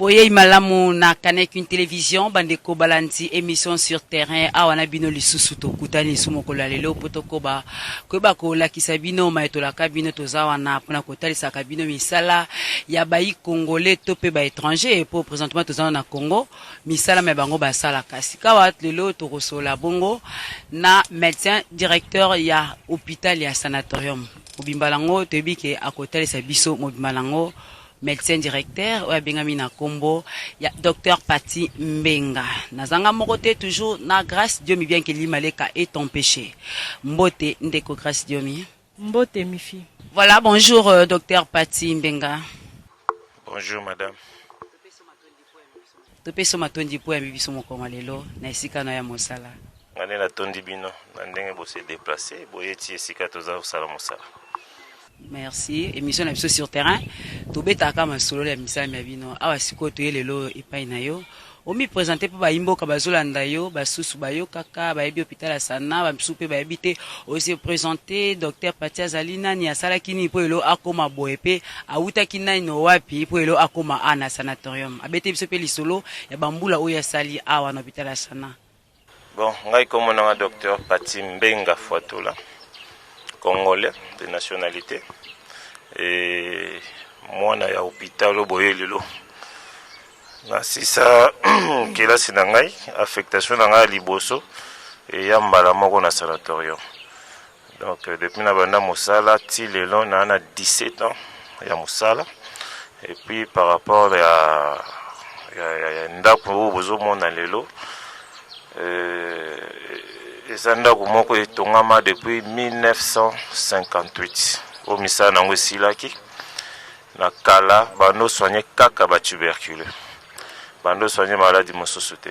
Boye malamu na Kanek une télévision bandeko balanti émission sur terrain awana bino lisusu to kutani sumokolo lelo potokoba koba ko lakisa bino maetola kabino tozawa na pona kotalisa kabino misala ya bayi congolais to pe ba étranger pour présentement tozawa na Congo misala me bango basala kasi kawa lelo to kosola bongo na médecin directeur ya hôpital ya sanatorium obimbalango tebike akotalisa biso mobimbalango médecin directeur ou bengami na kombo ya docteur Pati Mbenga nazanga mokote toujours na grâce Dieu mi bien que limaleka est ton péché mbote ndeko grâce Dieu mi mbote mifi. Voilà, bonjour docteur Pati Mbenga. Bonjour madame. Topeso matondi po ya bibiso mokoma lelo na esika na ya mosala ngane na tondi bino na ndenge bo se déplacer boyeti esika toza osala mosala. Merci. Émission na biso sur terrain. Tobeta kama solo ya misala ya bino. Awa siko to lelo epai na yo. Omi présenter pa ba imboka bazolanda yo, basusu bayo kaka ba yebi hôpital sana, ba msupe ba yebite aussi présenter docteur Patia Zalina ni asala kini po elo akoma boepe, awuta kinai no wapi po elo akoma ana sanatorium. Abete biso pe lisolo ya bambula oyo asali awa na hôpital sana. Bon, ngai comme na docteur Pati Mbenga Fwatola. Congolais de nationalité et moi na ya hôpital boyelelo na sisa kila sinangai affectation na liboso et ya mbala moko na sanatorium donc depuis na banda mosala ti lelo na 17 ans ya mosala et puis par rapport ya ndako bozo mona lelo eza ndako moko etongama depuis 1958 au misala nango esilaki na kala bando soigné kaka ba tuberculeux bando soigné maladie mosusu te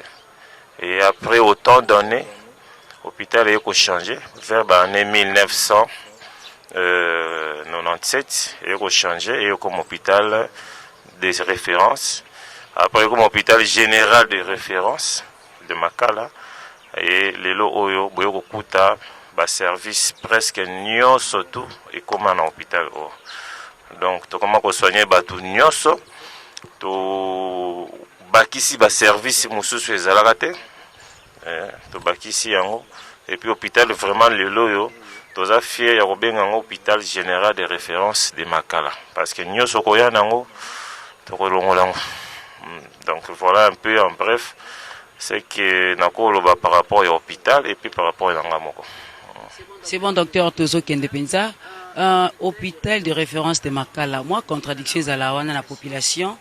et après autant d'années hôpital eko changé vers l'année 1997 eko changé et comme hôpital de référence après comme hôpital général de référence de Makala. Et lelo oyo boyoko kuta ba service presque nyonso tout et comme en hôpital o donc to comment ko soigner batu nyonso to bakisi ba service mususu ezalaka te to bakisi yango et puis hôpital vraiment lelo yo toza fier ya kobenga ngo hôpital général de référence de Makala parce que nyonso ko ya nango to ko longola donc voilà un peu en bref c'est que nakoloba par rapport à l'hôpital et puis par rapport à l'angamoko. C'est bon docteur Tozo Kendepenza, hôpital de référence de Makala. Moi contradiction à la wana la population.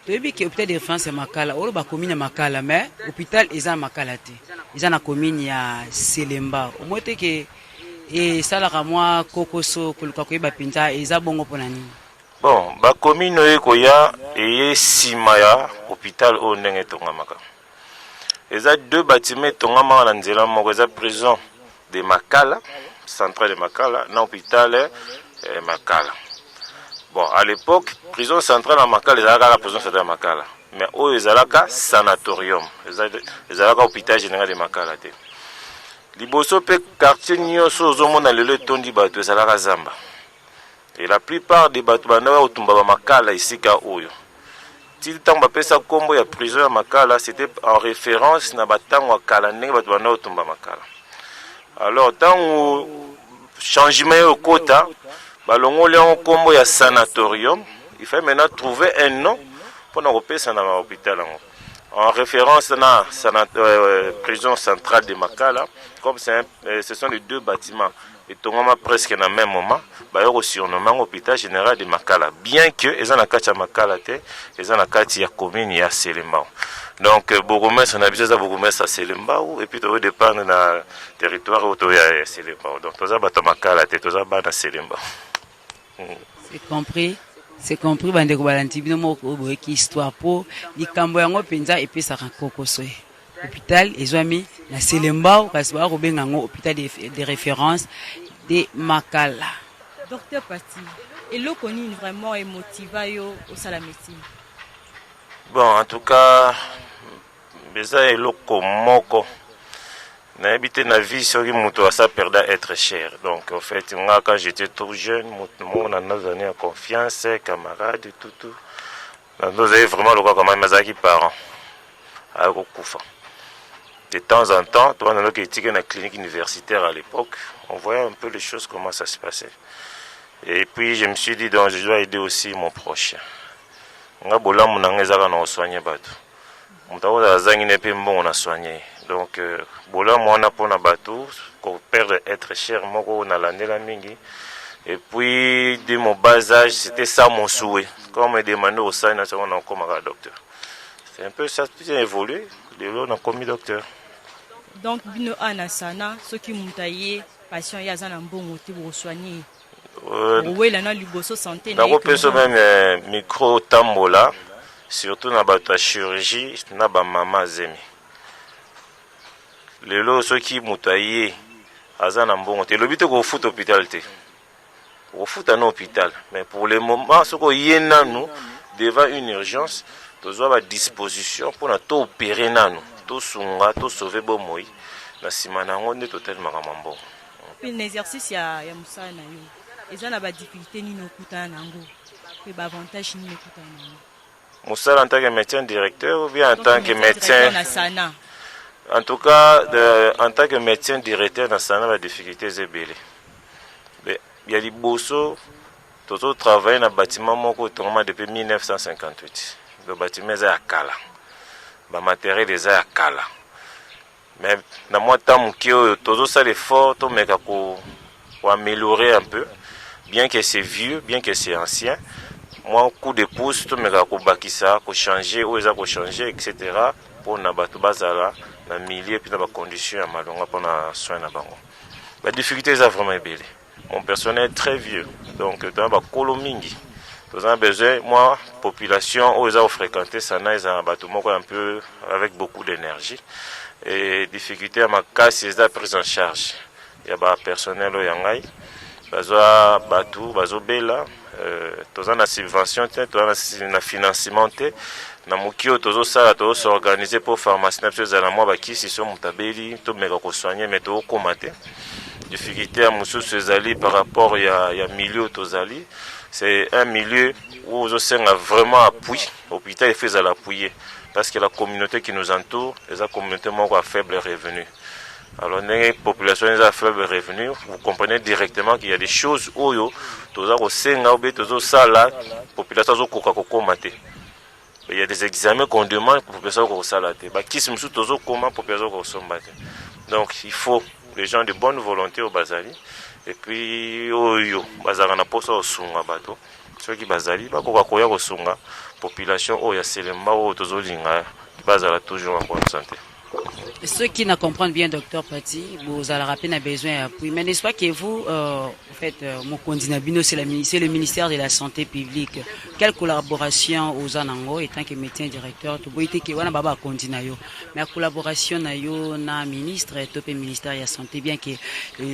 Tu dis que hôpital de référence de Makala, on ba commune Makala mais hôpital eza Makala te. Eza na commune ya Selemba. Au moins que et ça la moi kokoso koluka ko ba pinza eza bongo ponani. Bon, ba commune ekoya et simaya hôpital o ndenge tongamaka. Il y a deux bâtiments qui sont en la prison de Makala, centrale de Makala, dans l'hôpital Makala. Bon, à l'époque, prison centrale de Makala, il y a la prison centrale de Makala. Mais où il y a un sanatorium, il y a un hôpital général de Makala. Liboso pe quartier nyonso zomona lelo tondi bato ezalaka zamba. Et la plupart des bato bana otumba Makala ici ka oyo. Si tant bapesa kombo ya prison ya Makala c'était en référence na batango kala ndenge bato bana otumba Makala. Alors tant changement au quota balongo le kombo ya sanatorium, il faut maintenant trouver un nom pour na kopesa na hôpital en référence na prison centrale de Makala comme ce sont les deux bâtiments et tongama presque na même moment ba yo surnommé hôpital général de Makala bien que ezana kati ya Makala te ezana kati ya commune ya Selemba donc Bourgmestre na biso za Bourgmestre à Selemba et puis to dépendre na territoire auto ya Selemba donc toza bato Makala te toza ba na Selemba. C'est compris bande ko balanti bino moko boye ki histoire po likambo yango penza epesa kokoso hôpital ezwami na Selemba kasi ba ko benga ngo hôpital de référence de Makala. Docteur Pati, et l'eau connue vraiment est motivé au la médecine. Bon, en tout cas, beza eloko moko na habité na vie sur qui moto ça perdait être cher. Donc en fait, moi quand j'étais trop jeune, mon a nos années en confiance, camarades et tout. Nous avons vraiment le cas comme Mazaki parent. À Koufa. De temps en temps, dans la clinique universitaire à l'époque, on voyait un peu les choses, comment ça se passait. Et puis je me suis dit, donc, je dois aider aussi mon proche. Donc, bola mwana pona bateau, qu'on perd être cher, moi on a l'année la mingi. Et puis de mon bas âge, c'était ça mon souhait. Quand on me demandait au sein, on a encore un docteur. C'est un peu ça, tout a évolué. On a commis docteur. Donc bino anasana, ceux qui mutaye, patient yazana bon pour soigner. Oui, là na liboso santé. Donc on peut même micro tambola, surtout dans la chirurgie, na ba mama zemi. Lelo ceux qui mutaye azana bon te lobite ko foot hôpital te. Au foot à l'hôpital, mais pour le moment, ce qu'on y a nous devant une urgence, nous avons à disposition pour nous opérer nous, tout sunga, tout sauver bon moi. La semaine on est totalement bon. Puis l'exercice ya musana yo. Ils ont la difficulté ni no kuta nango. Puis avantage ni no kuta nango. Musala en tant que médecin directeur ou bien en tant que médecin en tout cas en tant que médecin directeur dans sana la difficulté est belée. Il y a des bossos, tout travaillé dans le bâtiment depuis 1958. Le bâtiment est à Kala. Le matériel est à Kala. Mais dans le temps, tout ça est fort, pour améliorer un peu. Bien que c'est vieux, bien que c'est ancien. Moi, coup de pouce, tout pour changer, pour changer, etc. Pour na batu bazala, na milieu, puis dans les conditions, pour na soin na bango. La difficulté est vraiment belle. Mon personnel est très vieux, donc dans la Colomingi, nous avons besoin, moi, population, où ils ont fréquenté, ça n'a un bâtiment un peu avec beaucoup d'énergie. Et difficulté à ma casse, c'est la prise en charge. Il y a un personnel au Yangai, bazo bateau, bazo bela, tous en subvention, tous en financement, na mukio tozo sala tozo s'organiser pour pharmacie na pso za moi ba kisi so mutabeli to meka ko soigner mais to komate. Difficulté à Moussous Zali par rapport à milieu Tozali, c'est un milieu où on a vraiment appui. L'hôpital est fait à l'appuyer parce que la communauté qui nous entoure est une communauté à faible revenu. Alors, les populations à faible revenu, vous comprenez directement qu'il y a des choses où la population il y a des examens qu'on demande pour que ça donc il faut les gens de bonne volonté au Bazali et puis bazarana posa osunga bato ceux qui Bazali ba ko koya kosunga population o ya selemba o tozolinga bazala toujours en bonne santé. Ceux qui ne comprennent bien, docteur Pati, vous allez rappeler, a besoin d'appui. Mais n'est-ce pas que vous, en fait, mon condinabino, c'est le ministère de la Santé publique. Quelle collaboration aux Anango, étant que médecin directeur, tu vois, que wana baba condinayo. Mais la collaboration na yo na ministre, top ministère de la Santé, bien que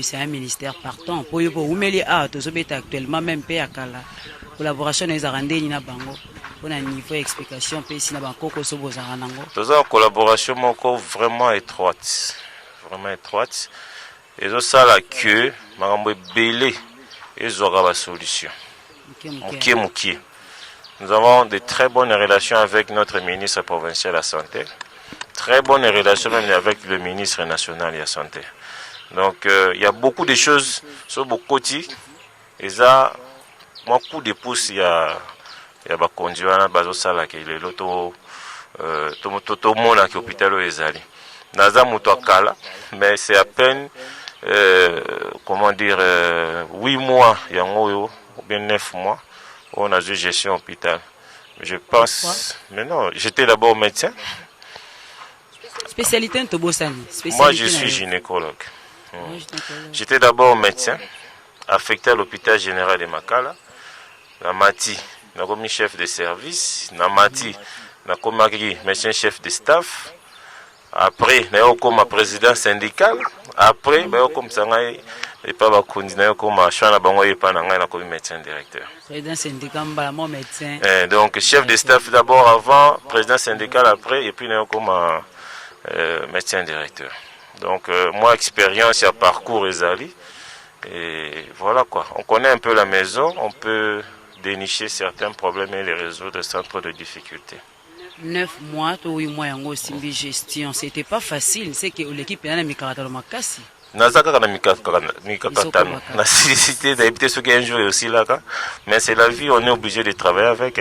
c'est un ministère partant. Pour yo, vous mettez à, tu sais, actuellement même pas à Kala. Collaboration les arandés ni na bango. On a un niveau d'explication, puis si na bango ko sobo zaranango. Nous avons une collaboration vraiment étroite, vraiment étroite. Et ça la queue, marambo belé, et aura la solution. Ok. Nous avons de très bonnes relations avec notre ministre provincial de la Santé, très bonnes relations même avec le ministre national de la Santé. Donc il y a beaucoup de choses sur beaucoup de et ça, moi coup de pouce il y a ba conduire bazo sala ke le loto to mona ke hôpital o ezali. Naza muto akala, mais c'est à peine comment dire 8 mois yango ou bien 9 mois on a eu gestion hôpital. Je pense mais non, j'étais d'abord médecin. Spécialité Ntobosani. Moi je suis gynécologue. J'étais d'abord médecin affecté à l'hôpital général de Makala. Na mati na comme chef de service, na mati na comme médecin chef de staff. Après na yo comme président syndical, après ba yo comme sangai et pas ba kondina comme chana bango et pas na ngai na comme médecin directeur. Président syndical mbala mo médecin. Donc chef de staff d'abord avant, président syndical après et puis na yo comme médecin directeur. Donc moi expérience et parcours ezali et voilà quoi. On connaît un peu la maison, on peut dénicher certains problèmes et les résoudre sans trop de difficultés. 9 mois, 8 mois, yango simbi gestion. C'était pas facile. C'est que l'équipe est en Mikaratalo Makasi. Nazaka na mikakatano. Na cité d'habiter ce qui est un jour aussi là. Mais c'est la vie, on est obligé de travailler avec.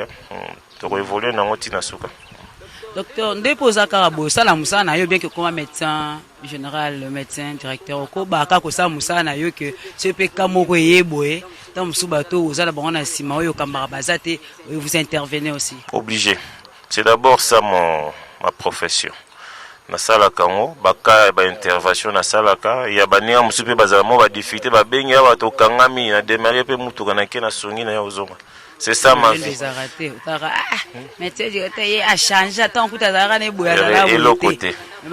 Pour évoluer dans notre nasuka. Docteur, ndéposa karabo, ça la moussa na yo bien que comme médecin général, médecin directeur, oko baka ko sa moussa na yo que ce pe kamoko yeboé, tant msubato ozala bango na sima oyo kambara bazate, vous intervenez aussi. Obligé. C'est d'abord ça ma profession. Na sala kango baka ba intervention na sala ka ya bania musupe bazala mo ba difficulté ba bengi ya bato kangami na démarrer pe mutu kana ke na songi na ya ozonga. C'est ça ma vie. Mais a changé tant que tu as et l'autre côté. Et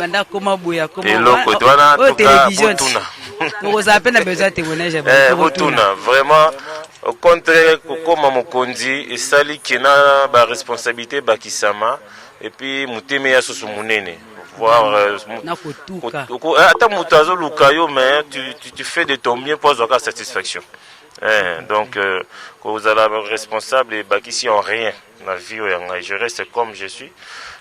l'autre côté, voilà, au télévision. Vous avez peine besoin de témoignages. Vraiment, au contraire, comme Mokondi, et Sali qui n'a pas responsabilité, Bakisama, et puis Mouteme Yassou Mounene. Voir. Attends, Moutazo Lukayo, mais tu fais de ton bien pour avoir satisfaction. Donc, vous êtes responsable et ici en rien. Je reste comme je suis.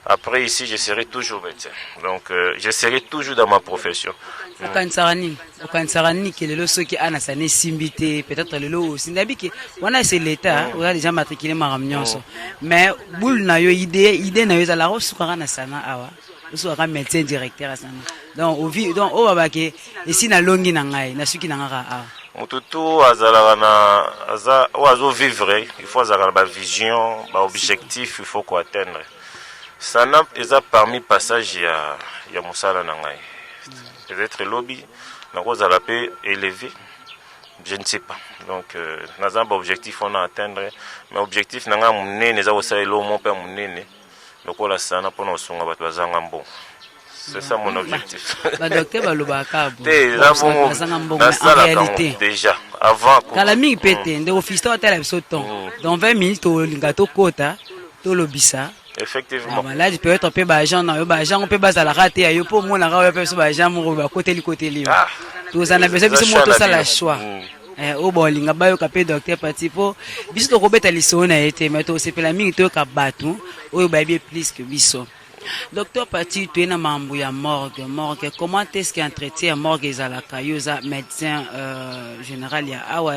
Après, ici, je serai toujours médecin. Donc, je serai toujours dans ma profession. Peut-être le c'est l'État, on a déjà matriculé ma mais boule na yo idée na yo za la rosukara na sana awa. Soit médecin directeur à sana. Donc, au vie, donc, au babake, ici na longi na ngai, na suki na ngara awa. Mututu aza oazo vivre, il faut avoir une vision, un objectif, il faut qu'on atteindre. Ça n'a pas parmi passage il y a Moussala Nangai. Peut-être lobby, nous allons élever, je ne sais pas. Donc, nous avons un objectif on a atteindre, mais l'objectif n'a pas été nous avons mon père mon donc on a ça pour nous songa batwazanga bon. C'est ça mon objectif. Docteur Balobaka. En réalité. Déjà, avant. Kalami pété, de office toi tel sauton. Dans 20 minutes au lingato kota, to lobisa. Effectivement. Là, je peux être un peu bagent, on peut baser la rater, ayo pour moi, on peut se bagent, mon côté li. Tous en a besoin de moto ça la choix. Au bon linga bayo kapé docteur patipo. Biso to kobeta liso na été, mais to sepela mingi to ka batu, o ba bien plus que biso. Docteur Pati, tu es dans mambo ya morgue. Comment est-ce qu'il entretient morgue ezalaka yoza médecin général ya awa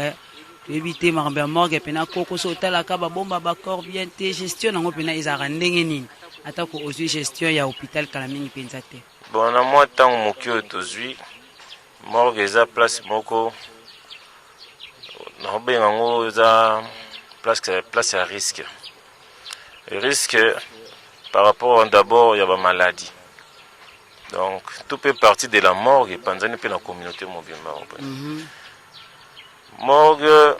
éviter mambo ya morgue pena koko sotala ka ba bomba ba corps bien te gestion nango pena ezara ndenge nini atako ozui gestion ya hôpital kala mingi penza te. Bon na moi tant mokio tozui morgue eza place moko na benga ngo eza place à risque. Le risque par rapport d'abord, il y a des maladies. Donc, tout peut partir de la morgue et pendant que la communauté mobile. Morgue,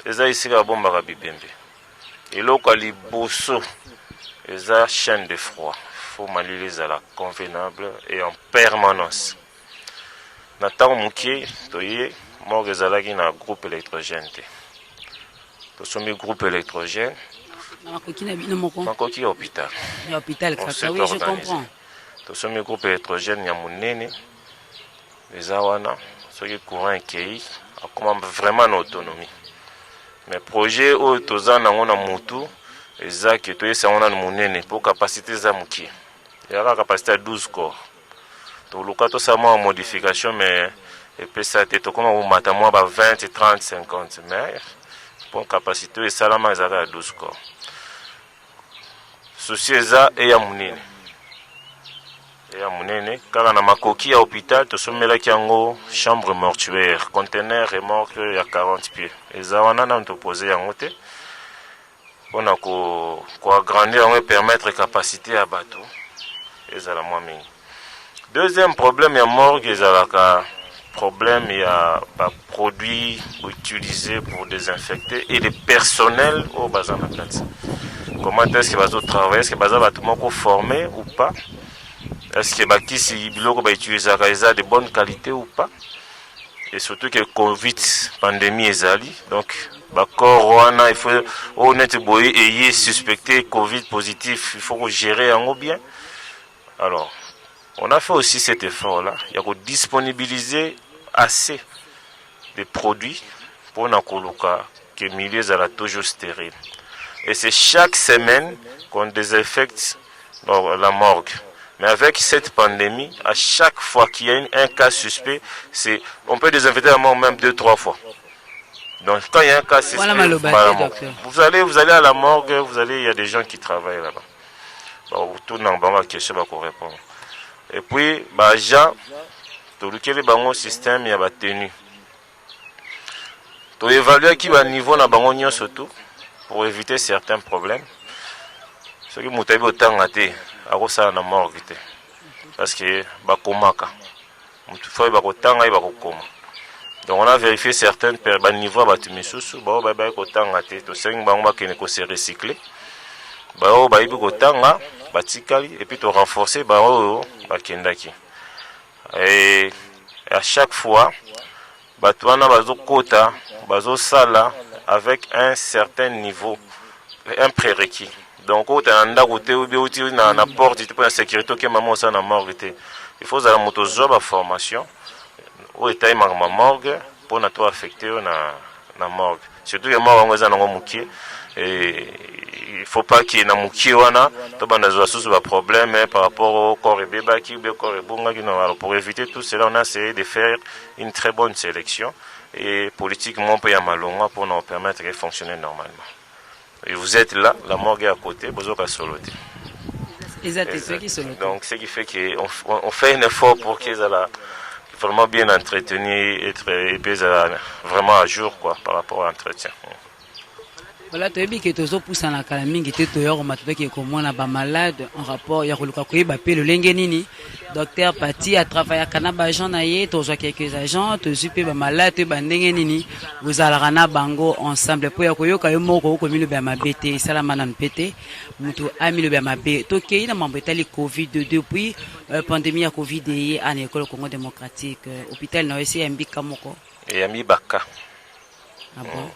ils ont ici la bombe à Bibembe. Et là, il y a bosso, ils ont chaîne de froid. Il faut manier à la convenable et en permanence. Nathan Mouké, morgue, ils ont un groupe électrogène. Nous sommes un groupe électrogène. Makoki hôpital. Hôpital, oui, je comprends. Nous sommes un groupe électrogène, il y a mon néné, les awana, ceux qui courant et qui ont vraiment une autonomie. Mais projet où tous en ont un moutou, et ça qui est on mon néné pour capacité zamuki. Il y a la capacité à 12 corps. Donc le cas tout ça en modification, mais et puis ça était comme on matin moi 20, 30, 50 mais pour capacité et salama ils avaient à 12 corps. Souci eza et ya munene. Et ya munene car na makoki à hôpital to somela kiango chambre mortuaire, conteneur remorque ya 40 pieds. Eza wana na to poser yango te. On a ko agrandir et permettre capacité à bateau. Eza la moins mingi. Deuxième problème ya morgue eza problème il y a produits utilisés pour désinfecter et le personnel au bazar de la place. Comment est-ce que bazo travailler, est-ce que bazo va tout le monde formé ou pas? Est-ce que bakisi biloko ba utiliser de bonne qualité ou pas? Et surtout que Covid pandémie ezali donc corps wana il faut honnête boy et suspecté Covid positif, il faut gérer en bien. Alors on a fait aussi cet effort là, il y a que disponibiliser assez de produits pour na koluka que le milieu sera toujours stérile. Et c'est chaque semaine qu'on désinfecte la morgue. Mais avec cette pandémie, à chaque fois qu'il y a un cas suspect, on peut désinfecter la morgue même 2-3 fois. Donc quand il y a un cas suspect, vous allez à la morgue, il y a des gens qui travaillent là-bas. Bon, tout le monde va répondre. Et puis, Jean, tout le système, il y a tenu. Tu évaluer qui va niveau na bango surtout pour éviter certains problèmes. Ce qui mutabi autant raté à ça na morgue parce que bakomaka mutu faut bakotanga et bakokoma. Donc on a vérifié certains niveaux batumisusu ba kotanga raté to sengi bango bakene ko se recycler. Ba ibi kotanga batikali et puis to renforcer bakendaki. Et à chaque fois batwana bazokota bazosala avec un certain niveau, un prérequis. Donc, quand on a une porte, il la sécurité qui est en morgue. Il faut avoir une formation où il y a une morgue pour ne pas affecter la morgue. Surtout que les morgues sont en mouki. Il ne faut pas qu'il y ait un mouki. Il y a des problèmes par rapport au corps et bébé qui au corps et bunga. Pour éviter tout cela, on a essayé de faire une très bonne sélection. Et politiquement, on peut y aller malonga pour nous permettre de fonctionner normalement. Et vous êtes là, la morgue est à côté, vous êtes à soloter. Donc, ce qui fait qu'on fait un effort pour qu'ils soient vraiment bien entretenus et vraiment à jour par rapport à l'entretien. Voilà, tu as dit que tu as poussé la calamine, que tu as malade en rapport, il y a le lengenini. Docteur Pati a travaillé à Kanaba Jean Naye, tu as quelques agents, tu as malade, tu as lengenini. Vous allez bango ensemble. Pour que tu aies comme le BMABT, Salamanan PT, tu as mis le BMAB. Tu as eu le Covid depuis la pandémie à Covid à l'école Congo démocratique. Hôpital Noési Mbi Kamoko. Et Ami Baka. Ah bon?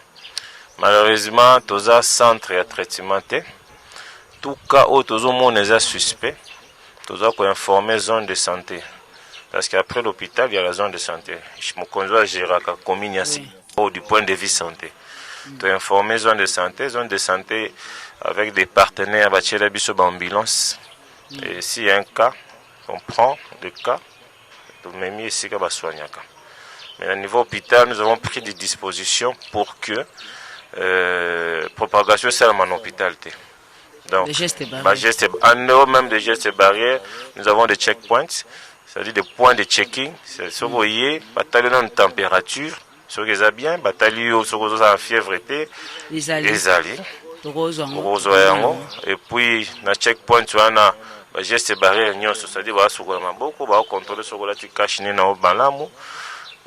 Malheureusement, tous les centres de traitement, tout cas où tous les gens suspects, tous les informer zone de santé. Parce qu'après l'hôpital, il y a la zone de santé. Je me conçois gérer la commune du point de vue santé. Tu informer zone de santé avec des partenaires, ambulance. Et s'il y a un cas, on prend le cas, on met ici qu'on va soigner. Mais au niveau hôpital, nous avons pris des dispositions pour que propagation seulement en hôpital. Donc, en dehors même des gestes barrières, nous avons des checkpoints, c'est-à-dire des points de checking. Si vous voyez, bataille de température, ce qui est bien, bataille de fièvre, les alliés, et puis, dans le checkpoint, tu as des gestes barrières, c'est-à-dire que vous avez beaucoup de contrôle sur la cache dans le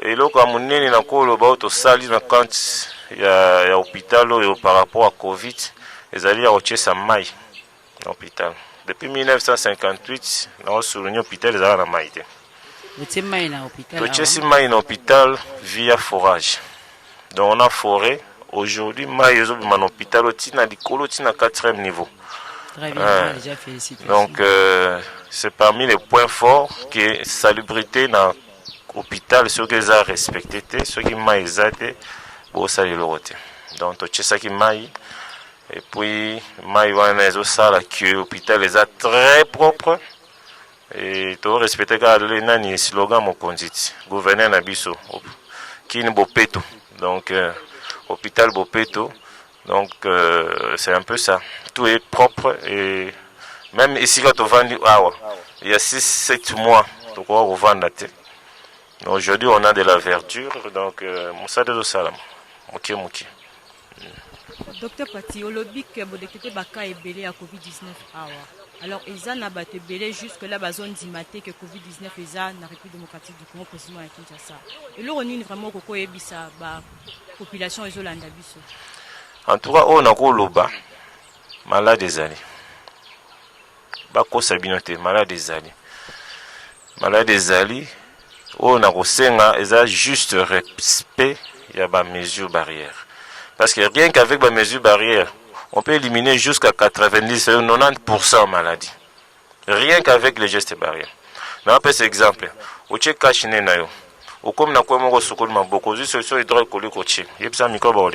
et là, comme on est dans le salle, quand il y a l'hôpital par rapport à Covid, ils allaient à sa maille dans l'hôpital. Depuis 1958, dans l'hôpital, ils allaient à la maille. Maille dans l'hôpital via forage. Donc on a foré. Aujourd'hui, maille dans l'hôpital, on a 4e niveau. Très bien, déjà félicité. Donc, c'est parmi les points forts qui est salubrité dans l'hôpital, ceux qui ont respecté, ceux qui m'ont exalté, pour ça, ils l'ont. Donc, tu sais ça qui m'a. Et puis, l'hôpital est très propre. Et tu respectes le slogan mon conduite. Gouverneur Nabiso, qui est Bopeto. Donc, hôpital Bopeto. Donc, c'est un peu ça. Tout est propre. Et même ici, quand on vend, il y a 6-7 mois, tu crois qu'on vend la tête. Aujourd'hui, on a de la verdure, donc Moussa de Salam. Ok. Docteur Pati, au lobby que vous détectez baka ébélé à Covid-19 awa. Alors, ils ont abattu ébélé jusque là, la zone dimaté que Covid-19 est dans la République démocratique du Congo, précisément à Kinshasa. Et là, on est vraiment koko ebisa ba population ezolanda biso. En tout cas, on a koloba malade des années. Bako sabinote malade des années. Malade des années. On a juste respect, il y a des mesures barrières. Parce que rien qu'avec des mesures barrières, on peut éliminer jusqu'à 90-90% maladie. Rien qu'avec les gestes barrières. On a cet exemple. Au Tchèque, au comme na quoi beaucoup de solutions hydroalcooliques au Tchèque. Il y a des microbes.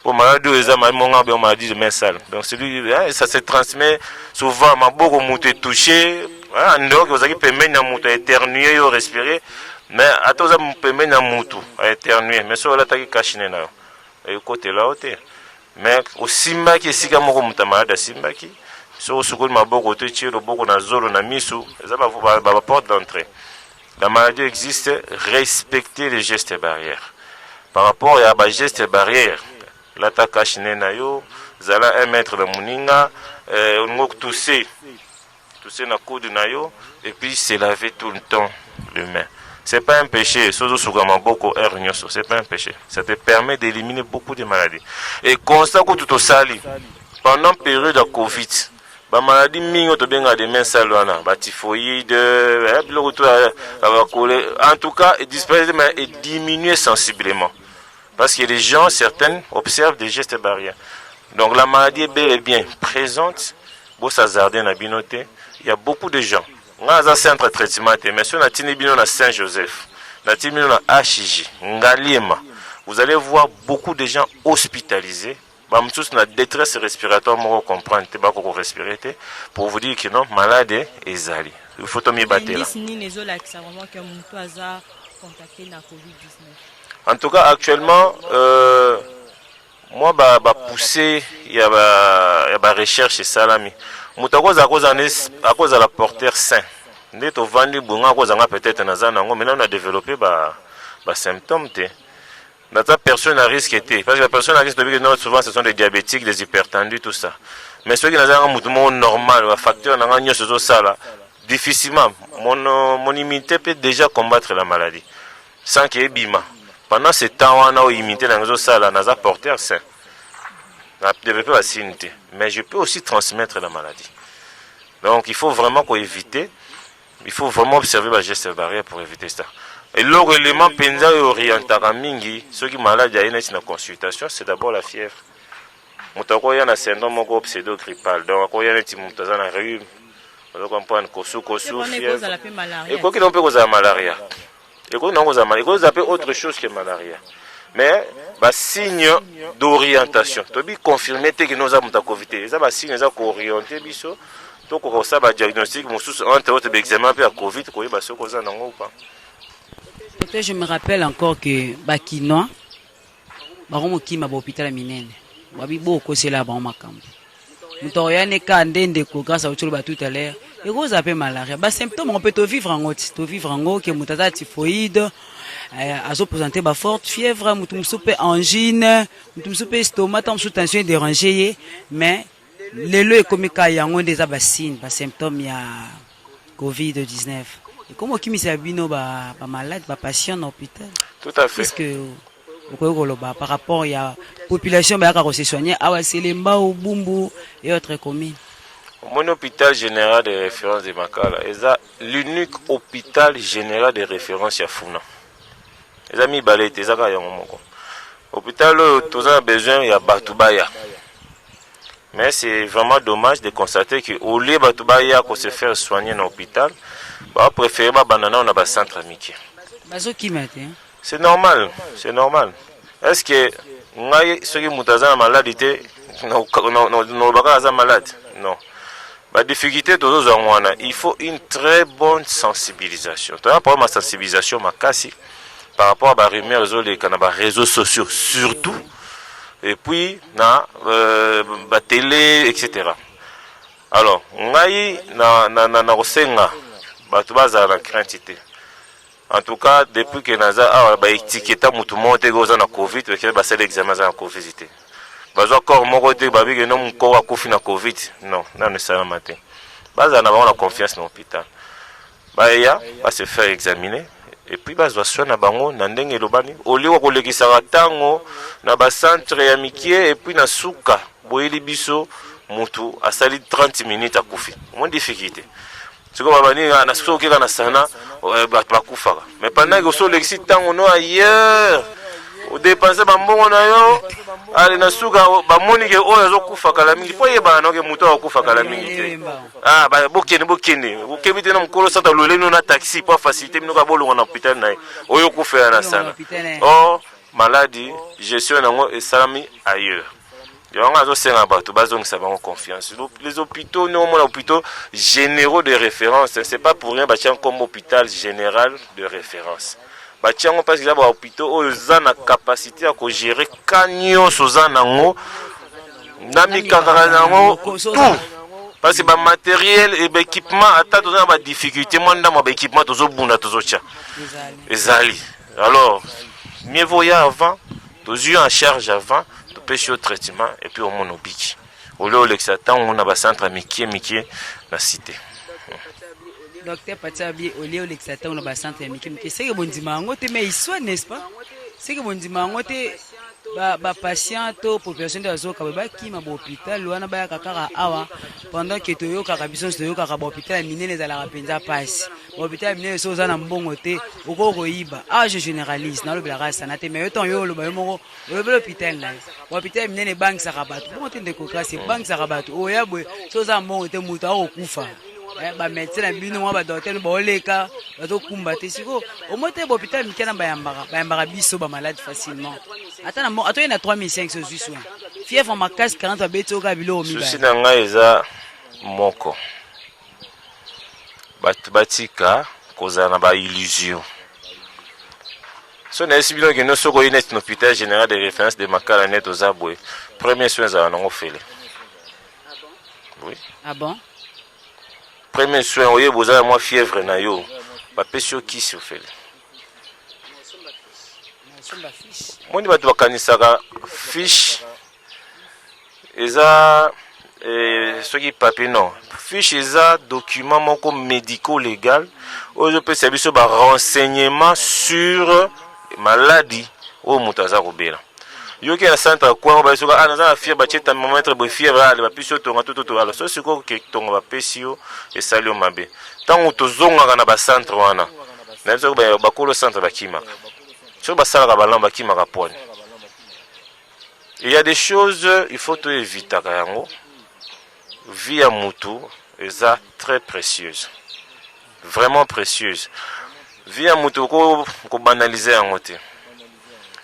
Pour maladie, maladie de main sale. Donc ça se transmet souvent, ma beaucoup mouté touché, en dehors que vous avez permis à mouté éternuer ou respirer, mais à tous vous permis à mouté éternuer, mais ça là t'as caché na. Et côté là côté. Mais au simba qui est comme mouta malade simba qui, sur ce côté ma beaucoup te tire beaucoup na zolo na misu, ça va porte d'entrée. La maladie existe, respecter les gestes barrières. Par rapport à la gestes barrières, l'attaque kachine na yo, zala 1 mètre de muninga, on tousser na coude na yo, et puis se laver tout le temps les mains. C'est pas un péché, c'est pas un péché. Ça te permet d'éliminer beaucoup de maladies. Et constat que tout au sali, pendant la période de Covid, ba maladie mingo to benga de main sale wana ba typhoïde en tout cas et diminuer sensiblement parce que les gens certains observent des gestes barrières. Donc la maladie est bel et bien présente. Bo Sazardé na binoté, il y a beaucoup de gens. On a un centre de traitement mais si on a tini bino na Saint-Joseph, na tini bino na HJ, Ngaliema, vous allez voir beaucoup de gens hospitalisés. Tous na détresse respiratoire, on comprend que respirer pour vous dire que non, malade et zali. Il faut tomber battre là. En tout cas, actuellement, moi, poussé, il y a ba recherche et salami. Moutakoz à cause de la porteur sain. Dès au vendu bunga à cause peut-être nazanango, maintenant on a développé ba symptômes Notre personne à risque était. Parce que la personne à risque, souvent, ce sont des diabétiques, des hypertendus, tout ça. Mais ceux qui ont un mouvement normal, un facteur, difficilement, mon immunité peut déjà combattre la maladie. Sans qu'il y ait bima. Pendant ce temps, on a immunité dans les salles, on a porteur sain. On a développé la santé. Mais je peux aussi transmettre la maladie. Donc, il faut vraiment éviter. Il faut vraiment observer la geste barrière pour éviter ça. Et l'autre élément penza et orientara mingi, ceux qui malades à une consultation, c'est d'abord la fièvre. Moutako y a un syndrome pseudo-grippal, donc il y a un petit moutazan à rhume, on comprend kosu fièvre. Et quoi qu'il en peut causer la malaria. Et quoi qu'il en cause malaria, il peut autre chose que malaria. Mais bah signe d'orientation. Tu peux confirmer que nous avons ta Covid. Ça va signe ça qu'orienter biso. Donc on ça va diagnostic, mon sous entre autres examen pour la Covid, quoi bah ce cause non ou pas. Je me rappelle encore que Bakinois, Baromo Kima hôpital Minene, Wabibo Kosela Baromakambo. Moutoriane Kandende grâce à Ochoba tout à l'heure, et vous avez malaria. Bas symptômes, on peut te vivre en haut, que Moutata typhoïde, à se présenter ba forte fièvre, Moutoumsoupe angine, Moutoumsoupe estomac, sous tension dérangée, mais les lois comme Kayango des abassines, bas symptômes, il y a Covid-19. Comment qui m'est abino ba malade, ba patient dans l'hôpital? Tout à fait. Est-ce que par rapport à la population qui se soigner à Selemba ou Bumbu et autres communes? Mon hôpital général de référence de Makala est l'unique hôpital général de référence à Funa. Les amis balé c'est ça qu'il y a hôpital tous a besoin il y a Batubaya. Mais c'est vraiment dommage de constater que au lieu Batubaya qu'on se faire soigner dans l'hôpital, bah préférer banana on a un centre amitié. C'est normal, c'est normal. Est-ce que ceux qui sont malades sont malades? Non. La difficulté de nos enfants, il faut une très bonne sensibilisation. Tu as ma sensibilisation par rapport à les réseaux sociaux surtout, et puis la télé, etc. Alors, en tout cas, depuis que Naza a étiqueté tout le monde na Covid, c'est l'examen de la Covid. Encore mon côté, que non encore à Covid na Covid, non, non nécessairement matin. On a la confiance dans l'hôpital. Ya va se faire examiner et puis va soigner bango na ndenge lobani. Au lieu de lekisa tango na ba centre amitié et puis na suka boyeli biso mutu asali 30 minutes à kufi. Mon difficulté. C'est comme babani na soki kana sana ba kufa. Mais pendant que so lexi tango no ailleurs au dépenser bambongo na yo ali na suka ba moni ke oyo azokufa kala mingi po yeba na ke mutu akufa kala mingi te ba bokene ukebite na mkolo sata loleno na taxi po faciliter mino ka bolongo na hôpital na oyo kufa na sana oh maladie gestion nango esalami ailleurs. On a confiance. Les hôpitaux, nous avons hôpitaux généraux de référence. C'est pas pour rien comme hôpital général de référence. Parce que les hôpitaux ont la capacité à gérer canyon sozanango, nami kakaranango, tout. Parce que le matériel et l'équipement, à des difficultés, moi, dans l'équipement, tout ça, alors, mieux vaut avant, tous yeux en charge avant. Au traitement et puis au monobiki. Au lieu de l'exatant, on a un centre Mickey la cité. Docteur Patiabi, au lieu de l'exatant, on a un centre Mickey. C'est que bon dimanche, mais il soit, n'est-ce pas? C'est que bon dimanche, patient population de Azoka qui m'a hôpital loana ba kakara awa pendant que toyo kakabiso toyo kakaba hôpital minene za la rapenza passe hôpital minene so za na mbongo te oko koyiba je généralise na lo bela rasa na te mais autant yo lo ba yo lo hôpital là hôpital minene bank sa kabatu bon te de kokasi bank sa kabatu o ya bwe so za mbongo te muta okufa ba médecin na bino ba docteur ba oleka ba to kumba te siko au moins te hôpital mikana ba yambaka biso ba malade facilement. Attends, il y a 3500 Suisses. Fief en ma casse 40 bêtes au Gabilo. Je suis dans Gaïza Moko. Batika, causa na illusion. Si on a essayé de nous sauver un hôpital général de référence de Makala net aux Aboué, premier soin à en fait. Oui. Ah bon? Premier soin, vous avez moi fièvre na yo. Ba pesio qui se fait. Moi, je vais fiche. Eza ce qui papier non. Fiche eza document médico-légal. Où je peux servir sur renseignement sur maladie au Moutaza Robela. Yo qui est un centre quoi on va sur la fièvre un momètre de fièvre le papier sur tout alors c'est quoi que ton va pesio et salio mabe. Tant où to zonga na ba centre wana. Na zo ba ko le centre ba kima. Il y a des choses, il faut tout éviter. Vie à Moutou est très précieuse. Vraiment précieuse. Vie à Moutou, qu'on banalise en côté.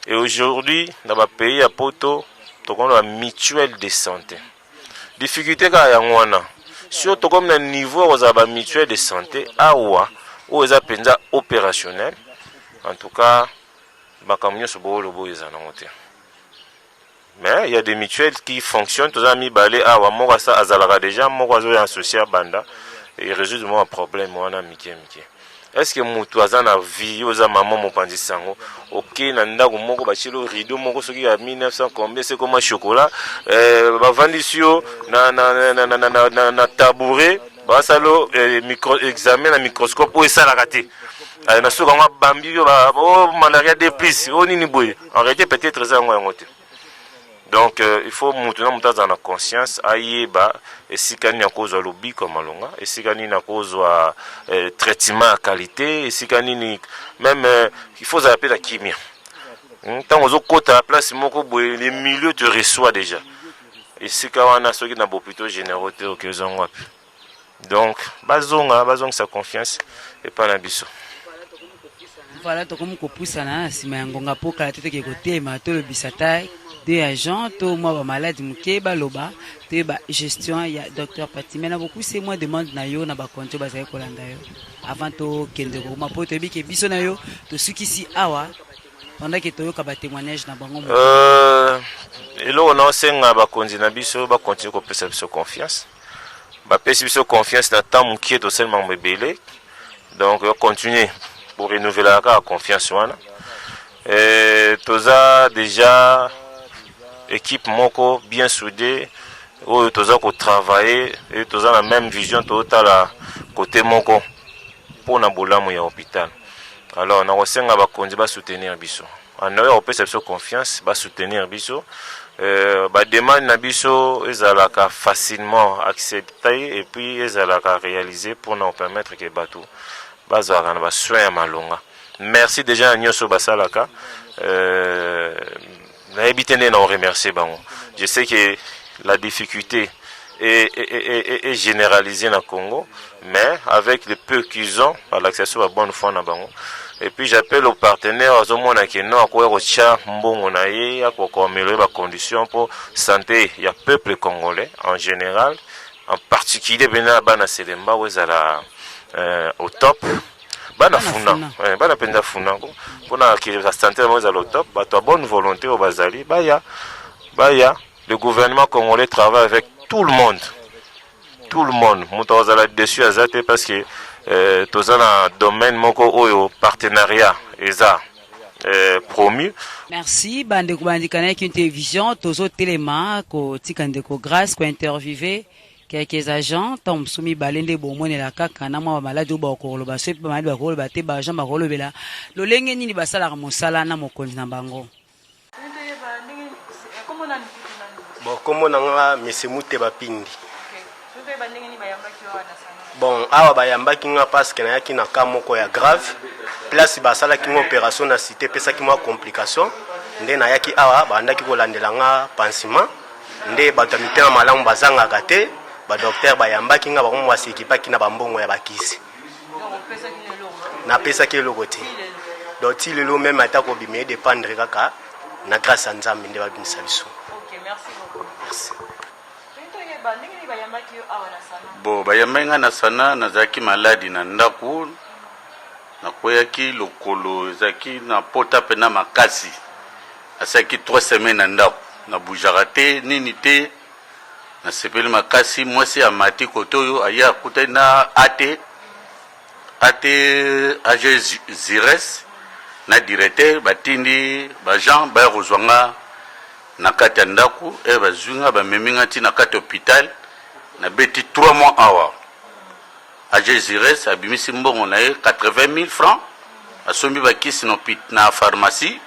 Et aujourd'hui, dans le pays à Poto, on a une mutuelle de santé. Difficulté quand il y a surtout comme le niveau où on a une mutuelle de santé, où on a une opérationnel. En tout cas, mais il y a des mutuelles qui fonctionnent, tous amis balé à Wamorasa Azalara déjà, Morazo est associé à Banda et il résout un problème. Est-ce que Moutouazan a vu aux mamans mon pandisango? Ok, Nanda ou Moko Bachilo, rideau, Moko Soki à 1900 combien, c'est comme un chocolat, Vandisio, na tabouret, Basalo, examen à microscope, où est ça la raté? Malaria des plus, en réalité peut-être ça. Donc il faut maintenant dans la conscience aïeba et si quand il y a cause lobby comme alonga et si quand il y a cause traitement à qualité et si quand même il faut appeler la chimie. Tant aux autres à la place les milieux te reçoivent déjà et si quand on a ceux qui n'ont pas plutôt générosité au que donc bazonga sa confiance et pas l'ambition. Voilà, to comme ko pusana na sima ngonga poka tete ke côté ma to le bisatai de agents to moi ba malade muke ba loba te ba gestion ya docteur Patimé na beaucoup c'est moi demande na yo na ba konto ba ko landa yo avant to kende ko ma poto bi ke biso na yo to suki si awa pendant que to yo ka ba témoignage na bango et là on a senga ba konzi na biso ba continuer ko pesa biso confiance ba pesa biso confiance na temps muke to seulement mbelé donc continuer pour renouveler la confiance. Et tous a déjà équipe moko bien soudée, où tous a travaillé et tous a la même vision total à côté moko pour na boulamu ya hôpital. Alors on a aussi un va soutenir biso. En on peut se confiance, va soutenir biso. Ba demande na biso ezalaka facilement accepté et puis ezalaka réalisé pour nous permettre que bateau merci déjà à Nyoso Basalaka. Je sais que la difficulté est généralisée dans le Congo, mais avec le peu qu'ils ont, par l'accès à bonne foi, Et puis j'appelle aux partenaires azomona ke no akoya kotia mbongo na ye akoaméliorer ba conditions pour santé ya peuple congolais en général, en particulier bena bana Selemba wezala au top. Bana funa bana penda funa ko pona ke la santé wezala au top, bato bonne volonté au bazali baya le gouvernement congolais travaille avec tout le monde. Tout le monde, muto azala dessus azate parce que tous un domaine moko oyo partenariat eza promu. Merci bande ko bandikana ki télévision tozo téléma ko tikande ko grâce ko interviewer quelques agents tom sumi balende bomone la kaka na mwa maladi ba ko loba sepe ba maladi ba ko loba te ba agent ba ko lobela lolenge nini basala mosala na mokonzi na bango. Bon comme nanga mesemute bapindi. Bon awa bayambaki nga parce que nayaki na cas moko ya grave place basalaki nga opération na cité pesaki mwa complication nde nayaki awa bandaki kolandela nga pansement nde bato mite na malamu bazangaka te badokter bayambaki nga bakomo basekipaki na bambongo ya bakisi napesaki eloko te donc ti lelo meme ata kobima edépendre kaka na grâce ya nzambe nde babimisa biso. Merci. Bo bayamenga na sana nazaki maladi na ndaku nakoyaki lokolo ezaki na pota pena makasi asaki 3 semaines na ndaku na bujaka te nini te na sepeli makasi mwasi ya mati kotoyo aya kutai na ate age zires na directeur batindi ba Jean ba rozwanga na kati ya ndaku bazwinga bameminga ti na kati hôpital na beti 3 mois awa age zires abimisi mbongo na ye 80 000 francs asombi bakisi na pharmacie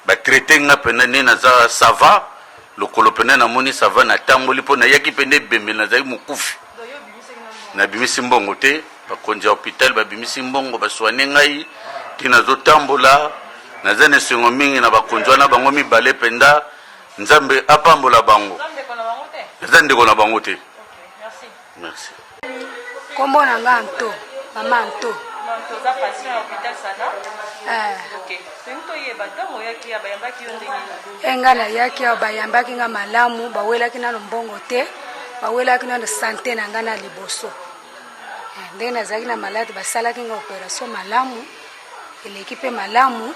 batraite nga pena ne naza sava lokolo pena namoni sava na tamboli mpo nayaki pene ebembe nazali mokufi nabimisi mbongo te bakonzi ya hôpital babimisi mbongo baswane ngai ti nazotambola naza na esengo mingi na bakonzi wana bango mibale penda nzambe apambola bango eza ndeko na bango te. Merci. Kombo na nga Anto, mama Anto. Anto za patient à hôpital sana. OK. Tento yeba dango yaki ya bayambaki yo ndenge. Enga na yaki ya bayambaki nga malamu, bawelaki na mbongo te, bawelaki na santé na nga na liboso. Ndenge nazaki na malade basalaki nga opération malamu, elekipe malamu,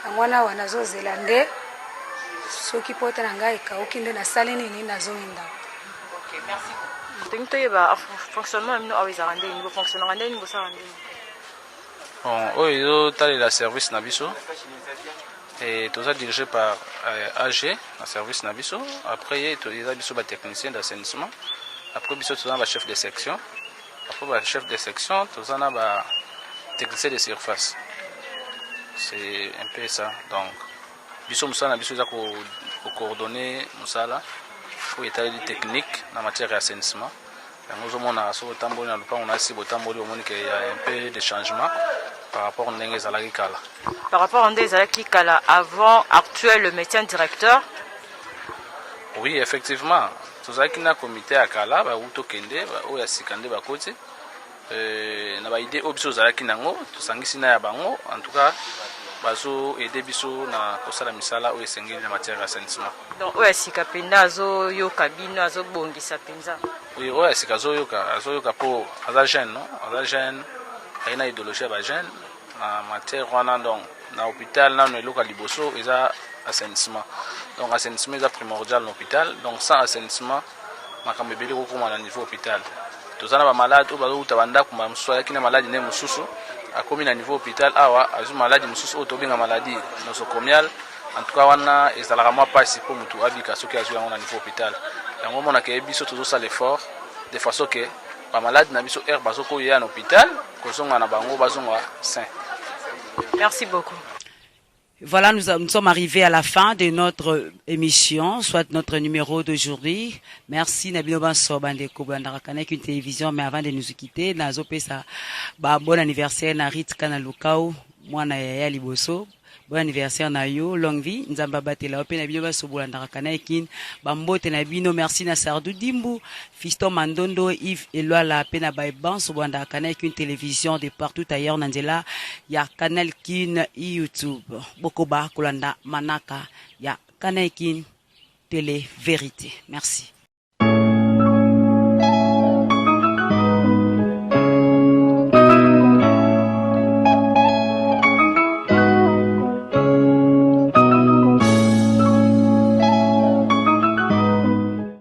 ngwana wanazozela nde soki pota na nga ekauki nde nasali nini nazonginda. OK, merci. Tento yeba fonctionnement mino aweza ndenge niveau fonctionnement ndenge niveau ça ndenge. Bon, oyo tali la service na biso et tout ça dirigé par AG, la service na biso. Après il y a biso ba technicien d'assainissement. Après biso tout ça ba chef de section. Après ba chef de section, tout ça na ba technicien de surface. C'est un peu ça. Donc biso musala biso za ko coordonner musala pour état technique en matière d'assainissement. Nous avons un peu de changement par rapport à Ndenge Kala. Par rapport à Ndenge Kala, avant, actuel, le médecin directeur. Oui, effectivement. Tout ça qui a un comité à Kala, Uto Kende, où il y a Sikande Bakoti. On a idée obso Zalaki Nango, tout ça qui n'a pas en tout cas. Bazo aider biso na kosala misala o esengeli na matière d'assainissement. Donc oya sika penda azo yoka bino azo bongisa penza. Oui, oya sika azo yoka po aza jeune non, aza jeune aina idéologie ba jeune na matière wana donc na hôpital na no eloka liboso eza assainissement. Donc assainissement est primordial dans l'hôpital. Donc sans assainissement makambo ebeli ko koma na niveau hôpital. Tozana ba malade o bazo utabanda kuma mswa yakina malade ne mususu à comme à niveau hôpital awa azu maladie mususu otobinga maladie nosocomial en tout cas wana ezalaka mwa pasi po mutu abika soki azu yango na niveau hôpital yango mona ke biso tozosala l'effort de façon que ba malade na biso air bazoko ya na hôpital kozonga na bango bazonga sain. Merci beaucoup. Voilà, nous sommes arrivés à la fin de notre émission, soit notre numéro d'aujourd'hui. Merci Nabino Banso Bandeko Bandarakanek une télévision, mais avant de nous quitter, Nazo Pesa, bon anniversaire Narit Kanalukau, moi na Yaya Liboso. bon anniversaire na yo, longue vie, nzamba batela ope na bino basobola ndaka kanaekin, bambote na bino, merci na Sardou Dimbu, Fiston Mandondo, Yves Eloala pe na baiban sobola ndaka kanaekin télévision de partout ailleurs nanzela ya Canal Kin YouTube. Bokoba kolanda manaka ya Kanaekin Télé Vérité. Merci.